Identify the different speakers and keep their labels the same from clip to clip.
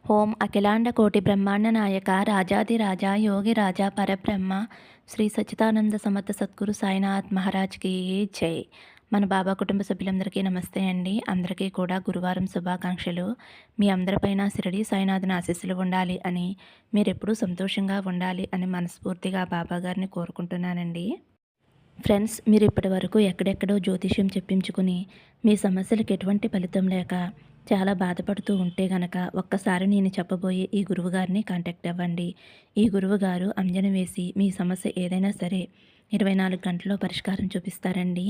Speaker 1: ఓం అఖిలాండ కోటి బ్రహ్మాండ నాయక రాజాదిరాజా యోగిరాజా పరబ్రహ్మ శ్రీ సచ్చిదానంద సమర్థ సద్గురు సాయినాథ్ మహారాజ్కి జై. మన బాబా కుటుంబ సభ్యులందరికీ నమస్తే అండి. అందరికీ కూడా గురువారం శుభాకాంక్షలు. మీ అందరిపైన శిరిడి సాయినాథుని ఆశీస్సులు ఉండాలి అని, మీరెప్పుడూ సంతోషంగా ఉండాలి అని మనస్ఫూర్తిగా బాబా గారిని కోరుకుంటున్నానండి. ఫ్రెండ్స్, మీరు ఇప్పటి వరకు ఎక్కడెక్కడో జ్యోతిష్యం చెప్పించుకుని మీ సమస్యలకు ఎటువంటి ఫలితం లేక చాలా బాధపడుతూ ఉంటే గనక ఒక్కసారి నేను చెప్పబోయే ఈ గురువుగారిని కాంటాక్ట్ అవ్వండి. ఈ గురువుగారు అంజన వేసి మీ సమస్య ఏదైనా సరే 24 గంటల్లో పరిష్కారం చూపిస్తారండి.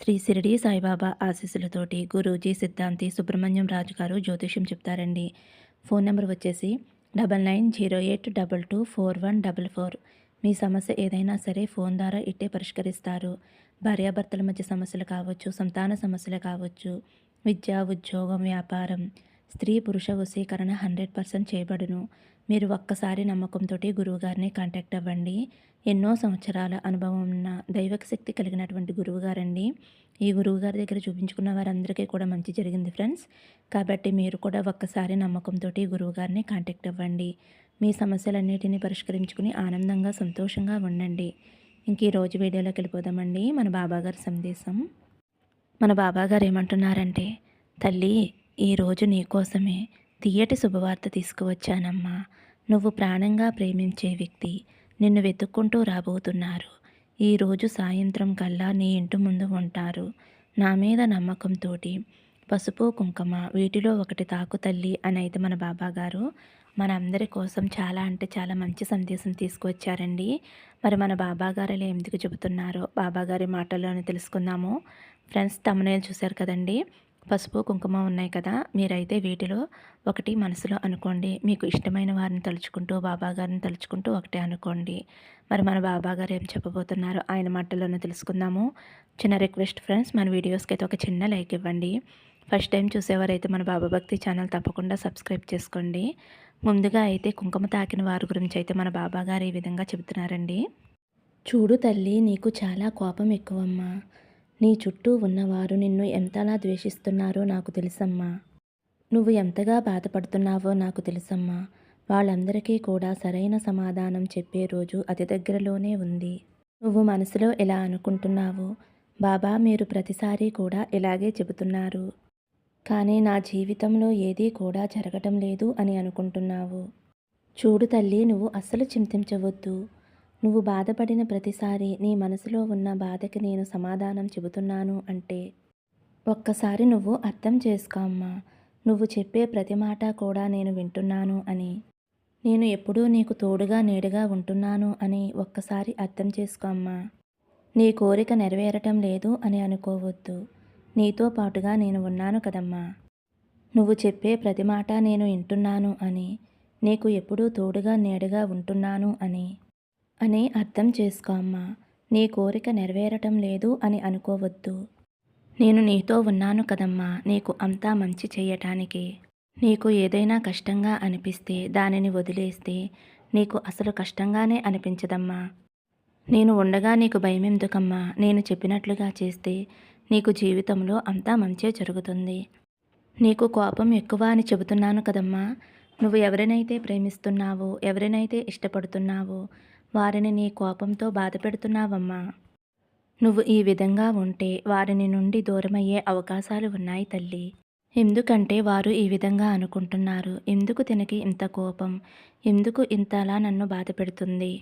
Speaker 1: శ్రీ షిరిడి సాయిబాబా ఆశీస్సులతోటి గురూజీ సిద్ధాంతి సుబ్రహ్మణ్యం రాజు గారు జ్యోతిష్యం చెప్తారండి. ఫోన్ నెంబర్ వచ్చేసి 9908224144. మీ సమస్య ఏదైనా సరే ఫోన్ ద్వారా ఇట్టే పరిష్కరిస్తారు. భార్యాభర్తల మధ్య సమస్యలు కావచ్చు, సంతాన సమస్యలు కావచ్చు, విద్య, ఉద్యోగం, వ్యాపారం, స్త్రీ పురుష వశీకరణ 100% చేయబడును. మీరు ఒక్కసారి నమ్మకంతో గురువుగారిని కాంటాక్ట్ అవ్వండి. ఎన్నో సంవత్సరాల అనుభవం ఉన్న దైవక శక్తి కలిగినటువంటి గురువుగారండి. ఈ గురువుగారి దగ్గర చూపించుకున్న వారందరికీ కూడా మంచి జరిగింది ఫ్రెండ్స్. కాబట్టి మీరు కూడా ఒక్కసారి నమ్మకంతో గురువుగారిని కాంటాక్ట్ అవ్వండి. మీ సమస్యలన్నిటినీ పరిష్కరించుకుని ఆనందంగా సంతోషంగా ఉండండి. ఇంక ఈరోజు వీడియోలోకి వెళ్ళిపోదామండి. మన బాబాగారి సందేశం. మన బాబాగారు ఏమంటున్నారంటే, తల్లి, ఈరోజు నీకోసమే తీయటి శుభవార్త తీసుకువచ్చానమ్మా. నువ్వు ప్రాణంగా ప్రేమించే వ్యక్తి నిన్ను వెతుక్కుంటూ రాబోతున్నారు. ఈరోజు సాయంత్రం కల్లా నీ ఇంటి ముందు ఉంటారు. నా మీద నమ్మకంతో పసుపు కుంకుమ వీటిలో ఒకటి తాకు తల్లి అని అయితే మన బాబాగారు మన అందరి కోసం చాలా అంటే చాలా మంచి సందేశం తీసుకువచ్చారండి. మరి మన బాబాగారు ఇలా ఎందుకు చెబుతున్నారో బాబాగారి మాటల్లోనే తెలుసుకుందాము. ఫ్రెండ్స్, తమ్మునేలు చూశారు కదండి, పసుపు కుంకుమ ఉన్నాయి కదా, మీరైతే వీటిలో ఒకటి మనసులో అనుకోండి. మీకు ఇష్టమైన వారిని తలుచుకుంటూ బాబాగారిని తలుచుకుంటూ ఒకటే అనుకోండి. మరి మన బాబాగారు ఏం చెప్పబోతున్నారో ఆయన మాటల్లోనే తెలుసుకుందాము. చిన్న రిక్వెస్ట్ ఫ్రెండ్స్, మన వీడియోస్కి అయితే ఒక చిన్న లైక్ ఇవ్వండి. ఫస్ట్ టైం చూసేవారైతే మన బాబా భక్తి ఛానల్ తప్పకుండా సబ్స్క్రైబ్ చేసుకోండి. ముందుగా అయితే కుంకుమ తాకిన వారి గురించి అయితే మన బాబాగారు ఈ విధంగా చెబుతున్నారండి. చూడు తల్లి, నీకు చాలా కోపం ఎక్కువమ్మా. నీ చుట్టూ ఉన్నవారు నిన్ను ఎంతలా ద్వేషిస్తున్నారో నాకు తెలుసమ్మా. నువ్వు ఎంతగా బాధపడుతున్నావో నాకు తెలుసమ్మా. వాళ్ళందరికీ కూడా సరైన సమాధానం చెప్పే రోజు అతి దగ్గరలోనే ఉంది. నువ్వు మనసులో ఎలా అనుకుంటున్నావు, బాబా మీరు ప్రతిసారి కూడా ఇలాగే చెబుతున్నారు, కానీ నా జీవితంలో ఏదీ కూడా జరగటం లేదు అని అనుకుంటున్నావు. చూడు తల్లి, నువ్వు అస్సలు చింతించవద్దు. నువ్వు బాధపడిన ప్రతిసారి నీ మనసులో ఉన్న బాధకి నేను సమాధానం చెబుతున్నాను అంటే ఒక్కసారి నువ్వు అర్థం చేసుకో అమ్మా. నువ్వు చెప్పే ప్రతి మాట కూడా నేను వింటున్నాను అని, నేను ఎప్పుడూ నీకు తోడుగా నీడగా ఉంటున్నాను అని ఒక్కసారి అర్థం చేసుకో అమ్మా. నీ కోరిక నెరవేరటం లేదు అని అనుకోవద్దు. నీతో పాటుగా నేను ఉన్నాను కదమ్మా. నువ్వు చెప్పే ప్రతి మాట నేను వింటున్నాను అని, నీకు ఎప్పుడూ తోడుగా నీడగా ఉంటున్నాను అని అర్థం చేసుకో అమ్మా. నీ కోరిక నెరవేరటం లేదు అని అనుకోవద్దు. నేను నీతో ఉన్నాను కదమ్మా, నీకు అంతా మంచి చేయటానికి. నీకు ఏదైనా కష్టంగా అనిపిస్తే దానిని వదిలేస్తే నీకు అసలు కష్టంగానే అనిపించదమ్మా. నేను ఉండగా నీకు భయం ఎందుకమ్మా? నేను చెప్పినట్లుగా చేస్తే నీకు జీవితంలో అంతా మంచే జరుగుతుంది. నీకు కోపం ఎక్కువ అని చెబుతున్నాను కదమ్మా. నువ్వు ఎవరినైతే ప్రేమిస్తున్నావో, ఎవరినైతే ఇష్టపడుతున్నావో వారిని నీ కోపంతో బాధ పెడుతున్నావమ్మా. నువ్వు ఈ విధంగా ఉంటే వారిని నుండి దూరమయ్యే అవకాశాలు ఉన్నాయి తల్లి. ఎందుకంటే వారు ఈ విధంగా అనుకుంటున్నారు, ఎందుకు తినకి ఇంత కోపం, ఎందుకు ఇంతలా నన్ను బాధ పెడుతుంది,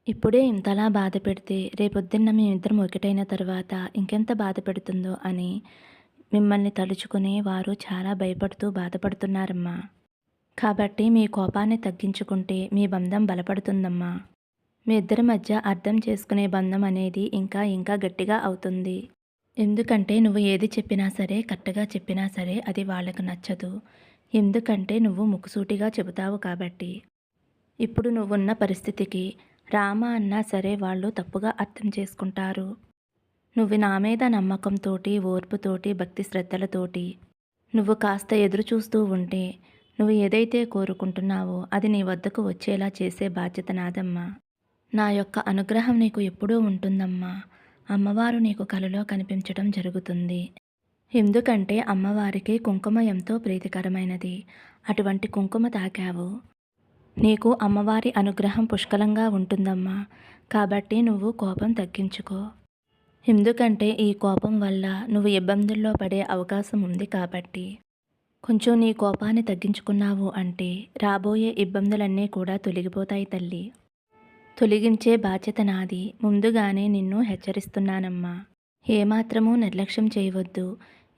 Speaker 1: ఇప్పుడే ఇంతలా బాధ పెడితే రేపొద్దున్న మేమిద్దరం ఒకటైన తర్వాత ఇంకెంత బాధ పెడుతుందో అని మిమ్మల్ని తలుచుకునే వారు చాలా భయపడుతూ బాధపడుతున్నారమ్మా. కాబట్టి మీ కోపాన్ని తగ్గించుకుంటే మీ బంధం బలపడుతుందమ్మా. మీ ఇద్దరి మధ్య అర్థం చేసుకునే బంధం అనేది ఇంకా ఇంకా గట్టిగా అవుతుంది. ఎందుకంటే నువ్వు ఏది చెప్పినా సరే, కరెక్ట్గా చెప్పినా సరే అది వాళ్ళకు నచ్చదు. ఎందుకంటే నువ్వు ముక్కుసూటిగా చెబుతావు కాబట్టి. ఇప్పుడు నువ్వున్న పరిస్థితికి రామ అన్నా సరే వాళ్ళు తప్పుగా అర్థం చేసుకుంటారు. నువ్వు నా మీద నమ్మకంతోటి, ఓర్పుతోటి, భక్తి శ్రద్ధలతోటి నువ్వు కాస్త ఎదురు చూస్తూ ఉంటే నువ్వు ఏదైతే కోరుకుంటున్నావో అది నీ వద్దకు వచ్చేలా చేసే బాధ్యత నాదమ్మా. నా యొక్క అనుగ్రహం నీకు ఎప్పుడూ ఉంటుందమ్మా. అమ్మవారు నీకు కలలో కనిపించడం జరుగుతుంది. ఎందుకంటే అమ్మవారికి కుంకుమ ఎంతో ప్రీతికరమైనది. అటువంటి కుంకుమ తాకావు. నీకు అమ్మవారి అనుగ్రహం పుష్కలంగా ఉంటుందమ్మా. కాబట్టి నువ్వు కోపం తగ్గించుకో. ఎందుకంటే ఈ కోపం వల్ల నువ్వు ఇబ్బందుల్లో పడే అవకాశం ఉంది కాబట్టి. కొంచెం నీ కోపాన్ని తగ్గించుకున్నావు అంటే రాబోయే ఇబ్బందులన్నీ కూడా తొలగిపోతాయి తల్లి. తొలగించే బాధ్యత నాది. ముందుగానే నిన్ను హెచ్చరిస్తున్నానమ్మా. ఏమాత్రమూ నిర్లక్ష్యం చేయవద్దు.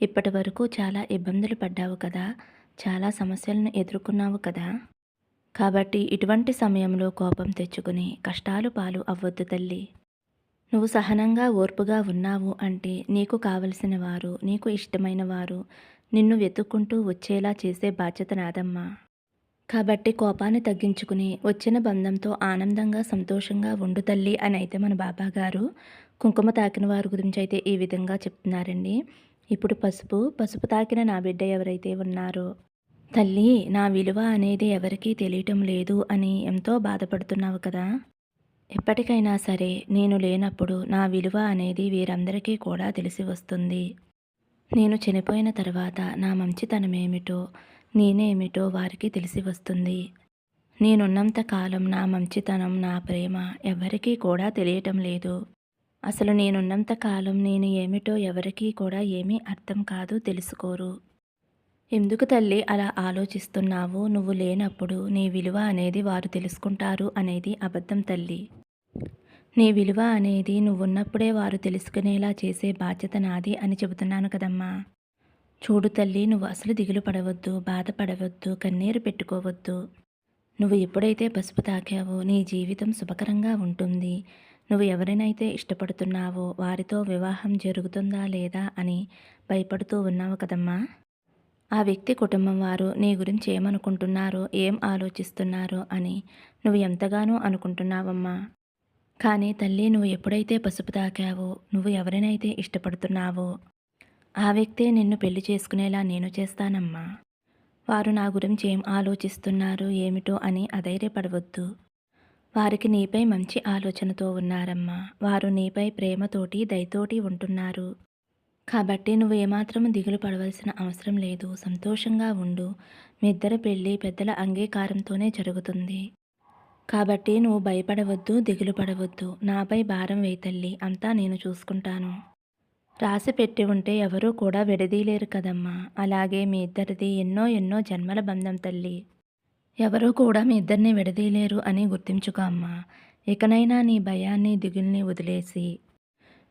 Speaker 1: ఇప్పటి వరకు చాలా ఇబ్బందులు పడ్డావు కదా, చాలా సమస్యలను ఎదుర్కొన్నావు కదా. కాబట్టి ఇటువంటి సమయంలో కోపం తెచ్చుకుని కష్టాలు పాలు అవ్వొద్దు తల్లి. నువ్వు సహనంగా ఓర్పుగా ఉన్నావు అంటే నీకు కావలసిన వారు, నీకు ఇష్టమైన వారు నిన్ను వెతుక్కుంటూ వచ్చేలా చేసే బాధ్యత నాదమ్మా. కాబట్టి కోపాన్ని తగ్గించుకుని వచ్చిన బంధంతో ఆనందంగా సంతోషంగా ఉండు తల్లి అని అయితే మన బాబాగారు కుంకుమ తాకిన వారి గురించి అయితే ఈ విధంగా చెప్తున్నారండి. ఇప్పుడు పసుపు తాకిన నా బిడ్డ ఎవరైతే ఉన్నారో, తల్లి నా విలువ అనేది ఎవరికీ తెలియటం లేదు అని ఎంతో బాధపడుతున్నావు కదా. ఎప్పటికైనా సరే నేను లేనప్పుడు నా విలువ అనేది వీరందరికీ కూడా తెలిసి వస్తుంది. నేను చనిపోయిన తర్వాత నా మంచితనమేమిటో నేనేమిటో వారికి తెలిసి వస్తుంది. నేనున్నంత కాలం నా మంచితనం నా ప్రేమ ఎవరికీ కూడా తెలియటం లేదు. అసలు నేనున్నంత కాలం నేను ఏమిటో ఎవరికీ కూడా ఏమీ అర్థం కాదు, తెలుసుకోరు. ఎందుకు తల్లి అలా ఆలోచిస్తున్నావు? నువ్వు లేనప్పుడు నీ విలువ అనేది వారు తెలుసుకుంటారు అనేది అబద్ధం తల్లి. నీ విలువ అనేది నువ్వున్నప్పుడే వారు తెలుసుకునేలా చేసే బాధ్యత నాది అని చెబుతున్నాను కదమ్మా. చూడు తల్లి, నువ్వు అసలు దిగులు పడవద్దు, బాధపడవద్దు, కన్నీరు పెట్టుకోవద్దు. నువ్వు ఎప్పుడైతే పసుపు తాకావో నీ జీవితం శుభకరంగా ఉంటుంది. నువ్వు ఎవరినైతే ఇష్టపడుతున్నావో వారితో వివాహం జరుగుతుందా లేదా అని భయపడుతూ ఉన్నావు కదమ్మా. ఆ వ్యక్తి కుటుంబం వారు నీ గురించి ఏమనుకుంటున్నారో, ఏం ఆలోచిస్తున్నారో అని నువ్వు ఎంతగానో అనుకుంటున్నావమ్మా. కానీ తల్లి, నువ్వు ఎప్పుడైతే పసుపు తాకావో, నువ్వు ఎవరినైతే ఇష్టపడుతున్నావో ఆ వ్యక్తే నిన్ను పెళ్లి చేసుకునేలా నేను చేస్తానమ్మా. వారు నా గురించి ఏం ఆలోచిస్తున్నారు ఏమిటో అని అధైర్యపడవద్దు. వారికి నీపై మంచి ఆలోచనతో ఉన్నారమ్మా. వారు నీపై ప్రేమతోటి దయతోటి ఉంటున్నారు. కాబట్టి నువ్వు ఏమాత్రం దిగులు పడవలసిన అవసరం లేదు. సంతోషంగా ఉండు. మీ ఇద్దరి పెళ్ళి పెద్దల అంగీకారంతోనే జరుగుతుంది. కాబట్టి నువ్వు భయపడవద్దు, దిగులు పడవద్దు. నాపై భారం వేయి తల్లి, అంతా నేను చూసుకుంటాను. రాసి పెట్టి ఉంటే ఎవరూ కూడా విడదీయలేరు కదమ్మా. అలాగే మీ ఇద్దరిది ఎన్నో ఎన్నో జన్మల బంధం తల్లి. ఎవరూ కూడా మీ ఇద్దరిని విడదీయలేరు అని గుర్తించుకో అమ్మా. ఇకనైనా నీ భయాన్ని దిగుల్ని వదిలేసి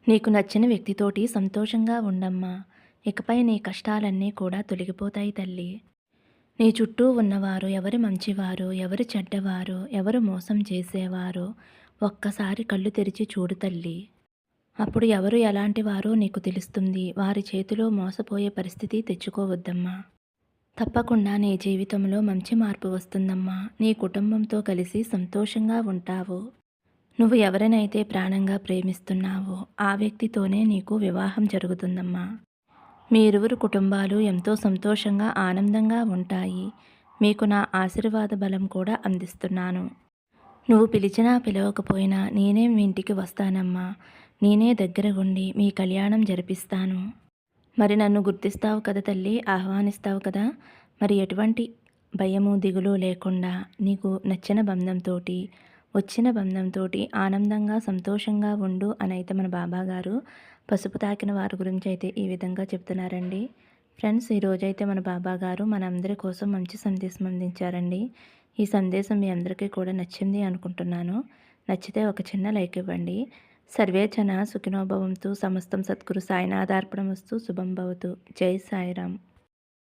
Speaker 1: నీకు నచ్చిన వ్యక్తితోటి సంతోషంగా ఉండమ్మా. ఇకపై నీ కష్టాలన్నీ కూడా తొలగిపోతాయి తల్లి. నీ చుట్టూ ఉన్నవారు ఎవరు మంచివారు, ఎవరు చెడ్డవారు, ఎవరు మోసం చేసేవారో ఒక్కసారి కళ్ళు తెరిచి చూడు తల్లి. అప్పుడు ఎవరు ఎలాంటి వారో నీకు తెలుస్తుంది. వారి చేతిలో మోసపోయే పరిస్థితి తెచ్చుకోవద్దమ్మా. తప్పకుండా నీ జీవితంలో మంచి మార్పు వస్తుందమ్మా. నీ కుటుంబంతో కలిసి సంతోషంగా ఉంటావు. నువ్వు ఎవరినైతే ప్రాణంగా ప్రేమిస్తున్నావో ఆ వ్యక్తితోనే నీకు వివాహం జరుగుతుందమ్మా. మీ ఇరువురు కుటుంబాలు ఎంతో సంతోషంగా ఆనందంగా ఉంటాయి. మీకు నా ఆశీర్వాద బలం కూడా అందిస్తున్నాను. నువ్వు పిలిచినా పిలవకపోయినా నేనే మీ ఇంటికి వస్తానమ్మా. నేనే దగ్గర ఉండి మీ కళ్యాణం జరిపిస్తాను. మరి నన్ను గుర్తిస్తావు కదా తల్లి, ఆహ్వానిస్తావు కదా. మరి ఎటువంటి భయము దిగులు లేకుండా నీకు నచ్చిన బంధంతోటి, వచ్చిన బంధంతోటి ఆనందంగా సంతోషంగా ఉండు అని అయితే మన బాబాగారు పసుపు తాకిన వారి గురించి అయితే ఈ విధంగా చెప్తున్నారండి. ఫ్రెండ్స్, ఈరోజైతే మన బాబాగారు మనందరి కోసం మంచి సందేశం అందించారండి. ఈ సందేశం మీ అందరికీ కూడా నచ్చింది అనుకుంటున్నాను. నచ్చితే ఒక చిన్న లైక్ ఇవ్వండి. సర్వే జన సుఖినో భవంతు. సమస్తం సద్గురు సాయినాథార్పణమస్తు. శుభం భవతు. జై సాయిరామ్.